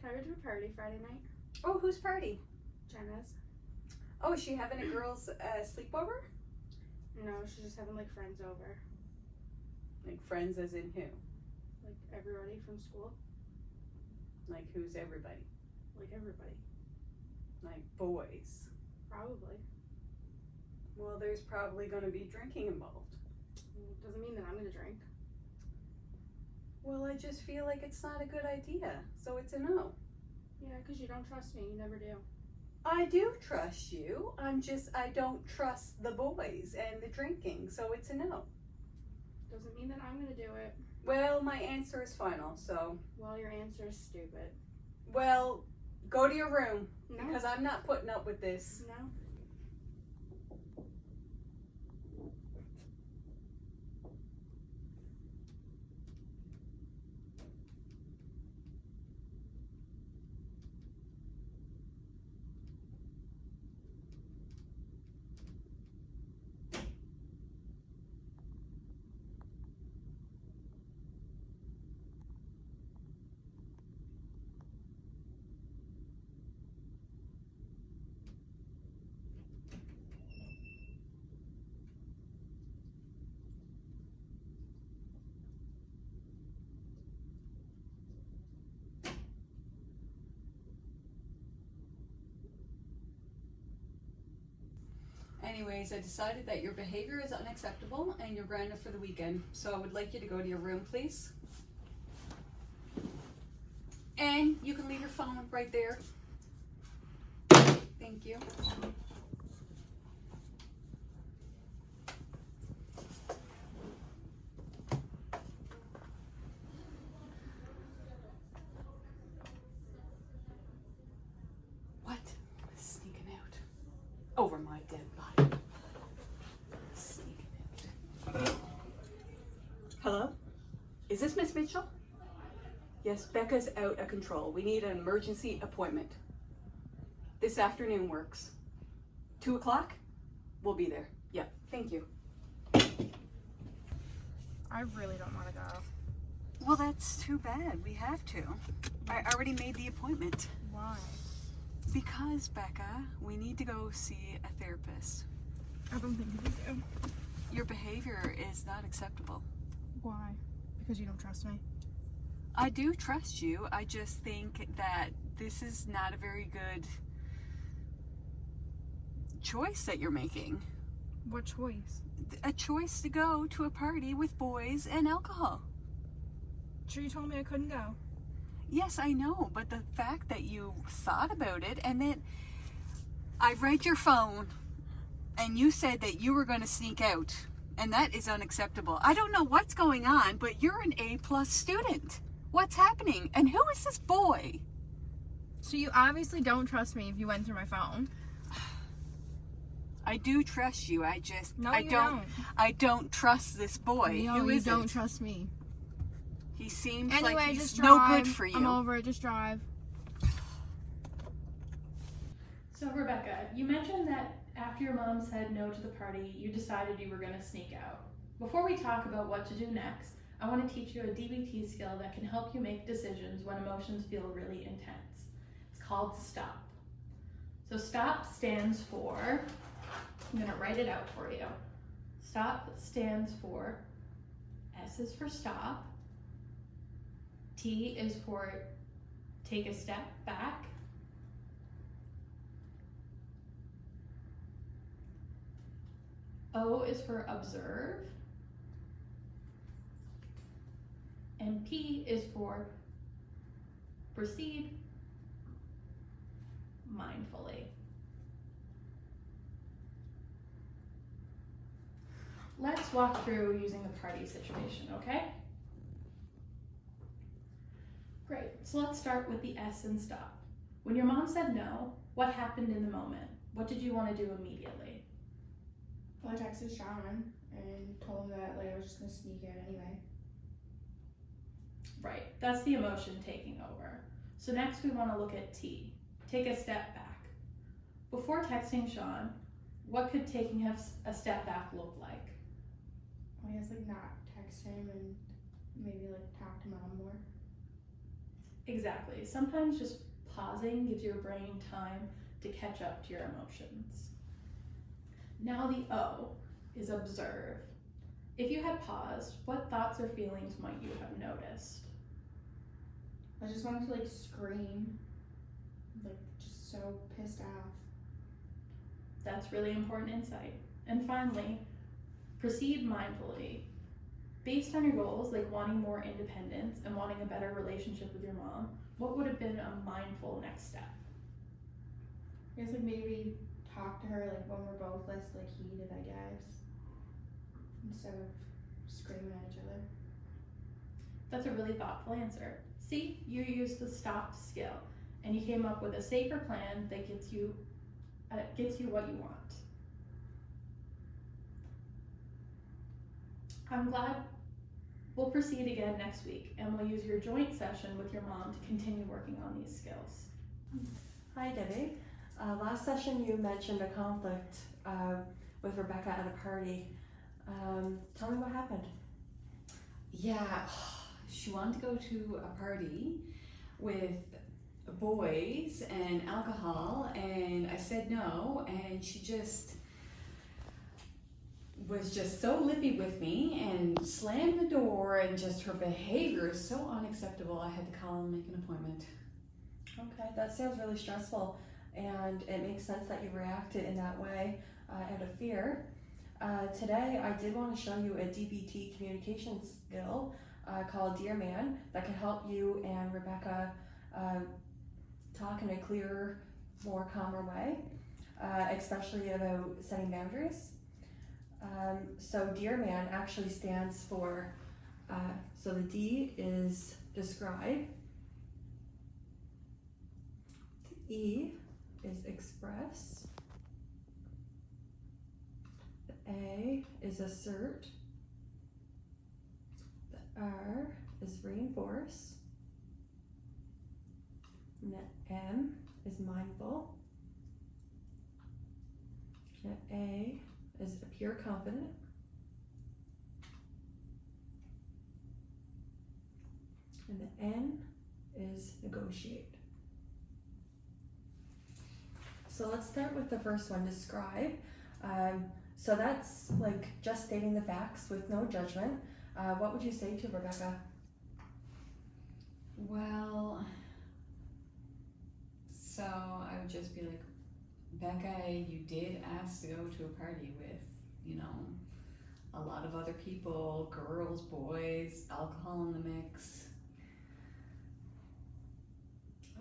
Can I go to a party Friday night? Oh, whose party? Jenna's. Oh, is she having a girls' sleepover? No, she's just having like friends over. Like friends as in who? Like everybody from school. Like who's everybody? Like everybody. Like boys. Probably. Well, there's probably going to be drinking involved. Doesn't mean that I'm gonna drink. Well, I just feel like it's not a good idea, so it's a no. Yeah, because you don't trust me. You never do. I do trust you. I don't trust the boys and the drinking, so it's a no. Doesn't mean that I'm gonna do it. Well, my answer is final, so. Well, your answer is stupid. Well, go to your room, No. because I'm not putting up with this. No. Anyways, I decided that your behavior is unacceptable and you're grounded for the weekend. So I would like you to go to your room, please. And you can leave your phone right there. Thank you. What? Sneaking out. Over my dead body. Sneaking out. Hello? Is this Miss Mitchell? Yes, Becca's out of control. We need an emergency appointment. This afternoon works. 2 o'clock? We'll be there. Yep, thank you. I really don't want to go. Well, that's too bad. We have to. I already made the appointment. Why? Because, Becca, we need to go see a therapist. I don't think you do. Your behavior is not acceptable. Why? Because you don't trust me. I do trust you. I just think that this is not a very good choice that you're making. What choice? A choice to go to a party with boys and alcohol. Sure, you told me I couldn't go. Yes, I know, but the fact that you thought about it and then I read your phone and you said that you were going to sneak out, and that is unacceptable. I don't know what's going on, but you're an A+ student. What's happening? And who is this boy? So you obviously don't trust me if you went through my phone. I do trust you. I just No, I you don't. don't. I don't trust this boy. No, Who you is don't it? trust me. He seems Anyway, like he's just no drive. good for you. I'm over it. Just drive. So Rebecca, you mentioned that after your mom said no to the party, you decided you were going to sneak out. Before we talk about what to do next, I want to teach you a DBT skill that can help you make decisions when emotions feel really intense. It's called STOP. So STOP stands for, I'm going to write it out for you. STOP stands for, S is for stop, T is for take a step back, O is for observe, and P is for proceed mindfully. Let's walk through using the party situation, okay? Great, so let's start with the S and stop. When your mom said no, what happened in the moment? What did you want to do immediately? Well, I texted Sean and told him that I was just gonna sneak out anyway. Right, that's the emotion taking over. So next we want to look at T. Take a step back. Before texting Sean, what could taking a step back look like? I guess not text him and maybe talk to mom more. Exactly. Sometimes just pausing gives your brain time to catch up to your emotions. Now the O is observe. If you had paused, what thoughts or feelings might you have noticed? I just wanted to like scream, like just so pissed off. That's really important insight. And finally, proceed mindfully. Based on your goals, like wanting more independence and wanting a better relationship with your mom, what would have been a mindful next step? I guess like maybe talk to her like when we're both less like heated, I guess, instead of screaming at each other. That's a really thoughtful answer. See, you used the stop skill, and you came up with a safer plan that gets you what you want. I'm glad. We'll proceed again next week, and we'll use your joint session with your mom to continue working on these skills. Hi Debbie. Last session you mentioned a conflict with Rebecca at a party. Tell me what happened. Yeah, she wanted to go to a party with boys and alcohol, and I said no, and she was just so lippy with me and slammed the door, and just her behavior is so unacceptable. I had to call and make an appointment. Okay, that sounds really stressful, and it makes sense that you reacted in that way out of fear. Today I did want to show you a DBT communication skill called Dear Man that can help you and Rebecca talk in a clearer, more calmer way, especially about setting boundaries. So Dear Man actually stands for, so the D is describe, the E is express, the A is assert, the R is reinforce, and the M is mindful, and the A is appear confident, and the N is negotiate. So let's start with the first one, describe. So that's like just stating the facts with no judgment. What would you say to Rebecca? Well, so I would just be like, Becca, you did ask to go to a party with, a lot of other people, girls, boys, alcohol in the mix.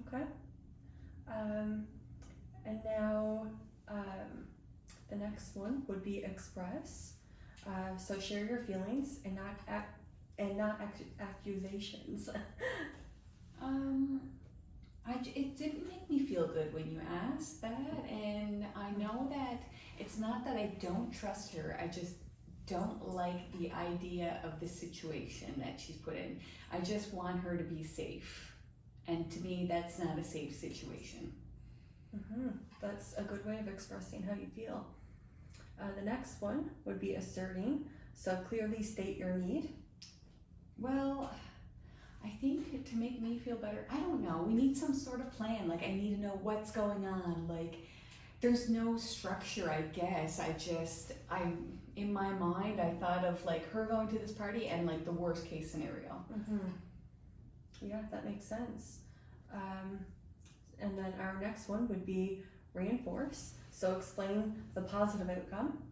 Okay. And now the next one would be express. So share your feelings and not accusations. It didn't make me feel good when you asked that, and I know that it's not that I don't trust her, I just don't like the idea of the situation that she's put in. I just want her to be safe, and to me that's not a safe situation. That's a good way of expressing how you feel. The next one would be asserting, so clearly state your need. Well, I think to make me feel better, I don't know, we need some sort of plan. Like, I need to know what's going on. Like, there's no structure, I guess. In my mind, I thought of like her going to this party and like the worst case scenario. Yeah, that makes sense. And then our next one would be reinforce. So explain the positive outcome.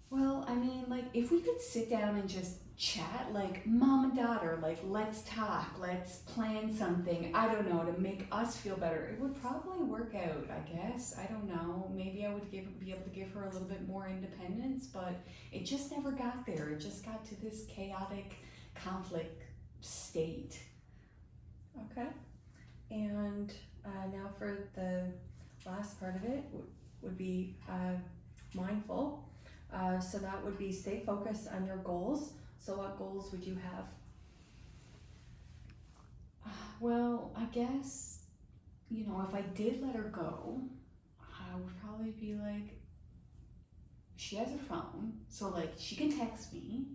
Well, I mean, like, if we could sit down and just chat, like mom and daughter, like, let's talk, let's plan something, I don't know, to make us feel better, it would probably work out, I guess. I don't know, maybe I would be able to give her a little bit more independence, but it just never got there. It just got to this chaotic conflict state. Okay. And now for the last part of it would be mindful. So that would be stay focused on your goals. So what goals would you have? Well, I guess, if I did let her go, I would probably be like, she has her phone, so like she can text me,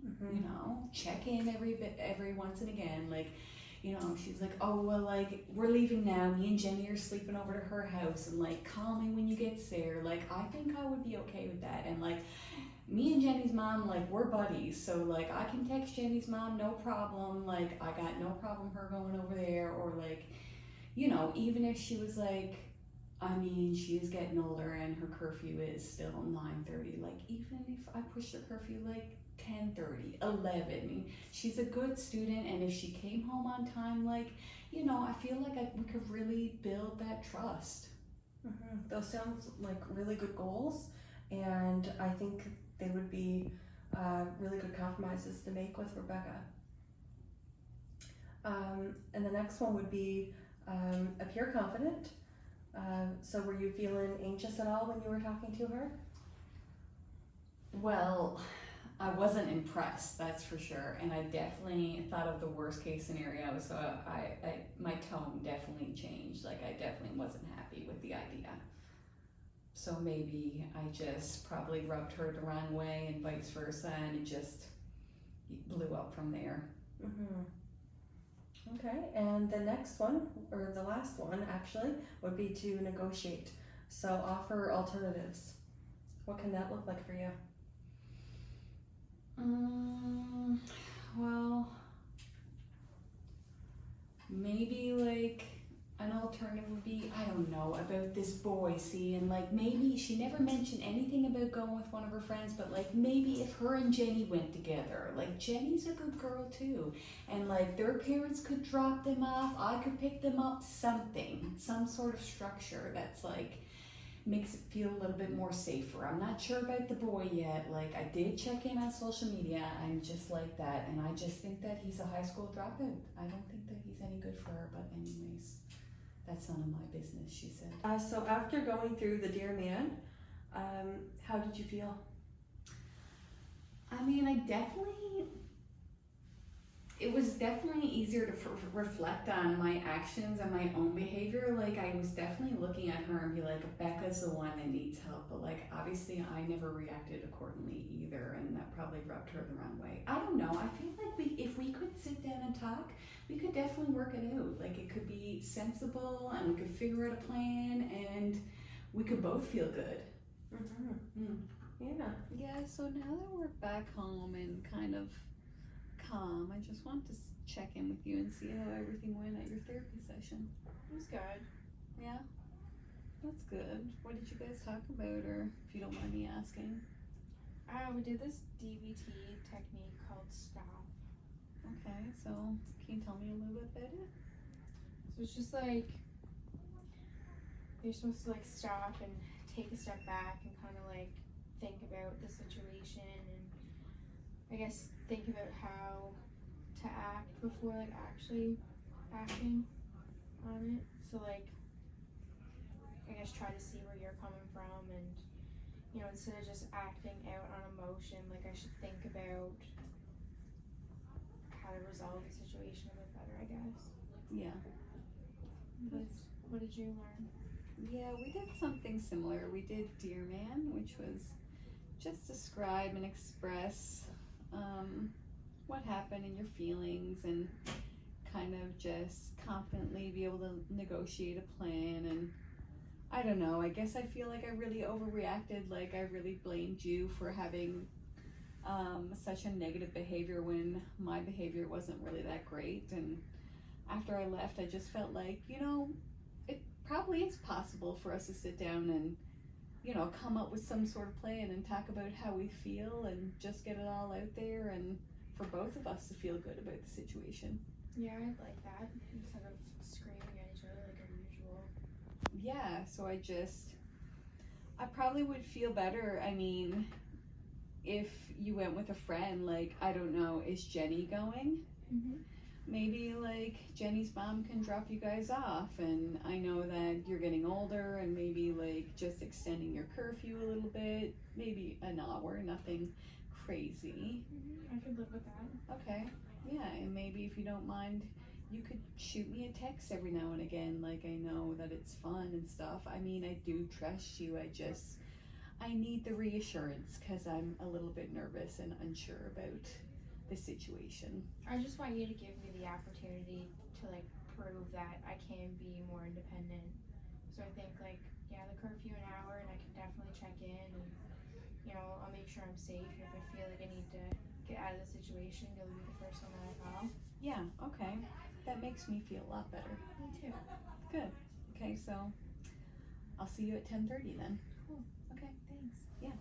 check in every once and again, like, you know, she's like, oh, well, like, we're leaving now. Me and Jenny are sleeping over to her house, and like, call me when you get there. Like, I think I would be okay with that. And like, me and Jenny's mom, like, we're buddies. So like, I can text Jenny's mom, no problem. Like, I got no problem her going over there. Or like, you know, even if she was like, I mean, she is getting older and her curfew is still 9:30. Like, even if I push her curfew like 10:30, 11, she's a good student, and if she came home on time, like, you know, I feel like we could really build that trust. Those sounds like really good goals, and I think they would be really good compromises to make with Rebecca. And the next one would be appear confident. So were you feeling anxious at all when you were talking to her? Well, I wasn't impressed, that's for sure, and I definitely thought of the worst case scenario, so my tone definitely changed. Like, I definitely wasn't happy with the idea. So maybe I just probably rubbed her the wrong way and vice versa, and it just blew up from there. Okay, and the next one, or the last one actually, would be to negotiate. So offer alternatives. What can that look like for you? Well, maybe like an alternative would be, I don't know, about this boy, see, and like maybe she never mentioned anything about going with one of her friends, but like maybe if her and Jenny went together, like Jenny's a good girl too, and like their parents could drop them off, I could pick them up, some sort of structure that's like makes it feel a little bit more safer. I'm not sure about the boy yet. Like, I did check in on social media. I'm just like that, and I just think that he's a high school dropout. I don't think that he's any good for her, but anyways, that's none of my business, she said. So after going through the Dear Man, how did you feel? I mean, it was definitely easier to reflect on my actions and my own behavior. Like, I was definitely looking at her and be like, Becca's the one that needs help. But like, obviously I never reacted accordingly either, and that probably rubbed her the wrong way. I don't know. I feel like if we could sit down and talk, we could definitely work it out. Like, it could be sensible, and we could figure out a plan, and we could both feel good. Yeah. So now that we're back home and kind of calm, I just wanted to check in with you and see how everything went at your therapy session. It was good. Yeah? That's good. What did you guys talk about, or if you don't mind me asking? We did this DBT technique called Scwk. Okay, so can you tell me a little bit about it? So it's just like, you're supposed to like stop and take a step back and kind of like think about the situation, and I guess think about how to act before like actually acting on it. So like, I guess try to see where you're coming from, and you know, instead of just acting out on emotion, like I should think about how to resolve the situation a bit better, I guess. Yeah. What did you learn? Yeah, we did something similar. We did Dear Man, which was just describe and express what happened and your feelings, and kind of just confidently be able to negotiate a plan. And I don't know, I guess I feel like I really overreacted. Like, I really blamed you for having such a negative behavior when my behavior wasn't really that great. And after I left, I just felt like, you know, it probably is possible for us to sit down and, you know, come up with some sort of plan and talk about how we feel and just get it all out there, and for both of us to feel good about the situation. Yeah, I'd like that, instead of screaming at each other like unusual. Yeah, so I probably would feel better. I mean, if you went with a friend, like, I don't know, is Jenny going? Maybe like Jenny's mom can drop you guys off, and I know that you're getting older, and maybe like just extending your curfew a little bit, maybe an hour, nothing crazy. I could live with that. Okay, yeah, and maybe if you don't mind, you could shoot me a text every now and again. Like, I know that it's fun and stuff. I mean, I do trust you. I need the reassurance because I'm a little bit nervous and unsure about the situation. I just want you to give me the opportunity to to like prove that I can be more independent. So I think like, yeah, the curfew an hour, and I can definitely check in, and you know, I'll make sure I'm safe. And if I feel like I need to get out of the situation, you'll be the first one that I call. Yeah, okay. That makes me feel a lot better. Me too. Good. Okay, so I'll see you at 10:30 then. Cool. Okay, thanks. Yeah.